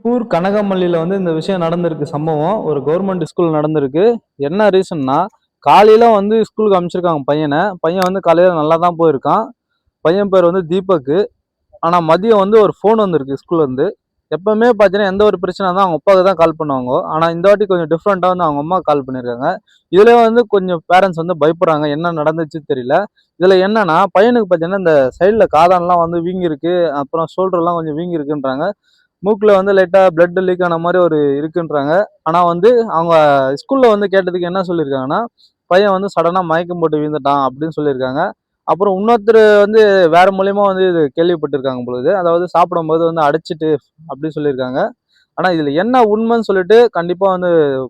திருப்பூர் கனகமல்லியில இந்த விஷயம் நடந்திருக்கு. சம்பவம் ஒரு கவர்மெண்ட் ஸ்கூல் நடந்திருக்கு. என்ன ரீசன்னா, காலையில ஸ்கூலுக்கு அனுப்பிச்சிருக்காங்க பையனை. பையன் காலையில நல்லா தான் போயிருக்கான். பையன் பேர் தீபக். ஆனா மதியம் ஒரு ஃபோன் வந்திருக்கு ஸ்கூல்ல இருந்து. எப்பவுமே பார்த்தீங்கன்னா எந்த ஒரு பிரச்சனை இருந்தா அவங்க அப்பாவுக்கு தான் கால் பண்ணுவாங்க. ஆனா இந்த வாட்டி கொஞ்சம் டிஃப்ரெண்டா அவங்க அம்மா கால் பண்ணியிருக்காங்க. இதுல கொஞ்சம் பேரண்ட்ஸ் பயப்படுறாங்க. என்ன நடந்துச்சு தெரியல. இதுல என்னன்னா பையனுக்கு பார்த்தீங்கன்னா இந்த சைடுல காதான்லாம் வீங்கி இருக்கு. அப்புறம் ஷோல்டர்லாம் கொஞ்சம் வீங்கி இருக்குன்றாங்க. மூக்குல லைட்டா பிளட் லீக் ஆன மாதிரி ஒரு இருக்குன்றாங்க. ஆனா அவங்க ஸ்கூல்ல கேட்டதுக்கு என்ன சொல்லியிருக்காங்கன்னா, பையன் சடனா மயக்கம் போட்டு விழுந்துட்டான் அப்படின்னு சொல்லியிருக்காங்க. அப்புறம் இன்னொருத்தர் வேற மூலியமா இது கேள்விப்பட்டிருக்காங்க பொழுது, அதாவது சாப்பிடும்போது அடைச்சிட்டு அப்படின்னு சொல்லியிருக்காங்க. ஆனா இதுல என்ன உண்மைன்னு சொல்லிட்டு கண்டிப்பா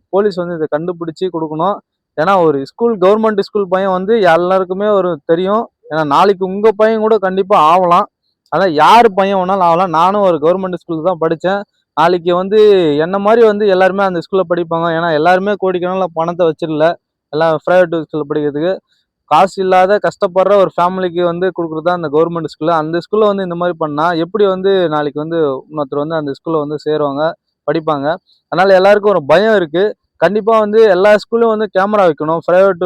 போலீஸ் இதை கண்டுபிடிச்சு கொடுக்கணும். ஏன்னா ஒரு ஸ்கூல் கவர்மெண்ட் ஸ்கூல் பையன் எல்லாருக்குமே தெரியும். ஏன்னா நாளைக்கு உங்க பையன் கூட கண்டிப்பா ஆகலாம். அதான் யார் பையன் வேணாலும் ஆகலாம். நானும் ஒரு கவர்மெண்ட் ஸ்கூல் தான் படித்தேன். நாளைக்கு என்ன மாதிரி எல்லாருமே அந்த ஸ்கூல்ல படிப்பாங்க. ஏன்னா எல்லாருமே கோடிக்கணக்கில் பணத்தை வச்சிடல. எல்லாம் பிரைவேட் ஸ்கூல்ல படிக்கிறதுக்கு காசு இல்லாத கஷ்டப்படுற ஒரு ஃபேமிலிக்கு கொடுக்குறது தான் அந்த கவர்மெண்ட் ஸ்கூல்ல. அந்த ஸ்கூல்ல இந்த மாதிரி பண்ணா எப்படி நாளைக்கு இன்னொருத்தர் அந்த ஸ்கூல்ல சேருவாங்க, படிப்பாங்க. அதனால எல்லாருக்கும் ஒரு பயம் இருக்கு. கண்டிப்பா எல்லா ஸ்கூல்லும் கேமரா வைக்கணும். பிரைவேட்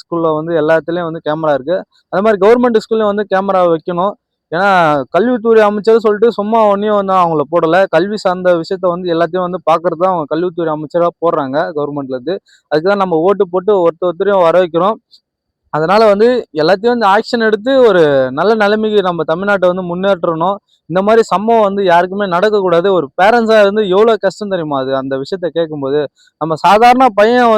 ஸ்கூல்ல எல்லாத்துலயும் கேமரா இருக்கு. அது மாதிரி கவர்மெண்ட் ஸ்கூல்ல கேமரா வைக்கணும். ஏன்னா கல்வித்துறை அமைச்சர் சொல்லிட்டு சும்மா ஒன்னையும் அவங்கள போடல. கல்வி சார்ந்த விஷயத்த எல்லாத்தையும் பாக்குறது தான் அவங்க கல்வித்துறை அமைச்சரா போடுறாங்க கவர்மெண்ட்ல இருந்து. அதுக்குதான் நம்ம ஓட்டு போட்டு ஒருத்தரையும் வர வைக்கிறோம். அதனால எல்லாத்தையும் ஆக்ஷன் எடுத்து ஒரு நல்ல நிலைமைக்கு நம்ம தமிழ்நாட்டை முன்னேற்றணும். இந்த மாதிரி சம்பவம் யாருக்குமே நடக்கக்கூடாது. ஒரு பேரண்ட்ஸா எவ்வளவு கஷ்டம் தெரியுமா அது அந்த விஷயத்த கேட்கும்போது. நம்ம சாதாரண பையன்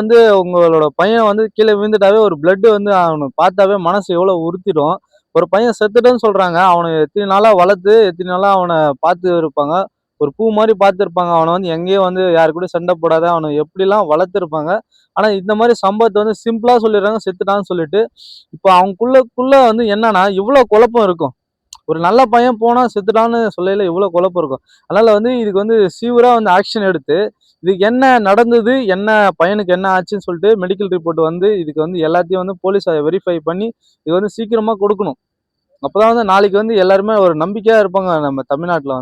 உங்களோட பையன் கீழே விழுந்துட்டாவே ஒரு பிளட் அவனை பார்த்தாவே மனசு எவ்வளவு உறுத்திடும். ஒரு பையன் செத்துட்டேன்னு சொல்றாங்க. அவனை எத்தனை நாளா வளர்த்து எத்தனை நாளா அவனை பார்த்து இருப்பாங்க. ஒரு பூ மாதிரி பார்த்துருப்பாங்க. அவனை எங்கேயும் யாரு கூட சண்டை போடாத அவனை எப்படிலாம் வளர்த்துருப்பாங்க. ஆனா இந்த மாதிரி சம்பவத்தை சிம்பிளா சொல்லிடுறாங்க செத்துட்டான்னு சொல்லிட்டு. இப்போ அவங்களுக்குள்ள என்னன்னா இவ்வளவு குழப்பம் இருக்கும். ஒரு நல்ல பையன் போனா செத்துட்டான்னு சொல்லையில இவ்வளவு குழப்பம் இருக்கும். அதனால இதுக்கு சீவிரா ஆக்ஷன் எடுத்து இதுக்கு என்ன நடந்தது, என்ன பையனுக்கு என்ன ஆச்சுன்னு சொல்லிட்டு மெடிக்கல் ரிப்போர்ட் இதுக்கு எல்லாத்தையும் போலீஸ் வெரிஃபை பண்ணி இது சீக்கிரமா கொடுக்கணும். அப்பதான் நாளைக்கு எல்லாருமே ஒரு நம்பிக்கையா இருப்பாங்க நம்ம தமிழ்நாட்டுல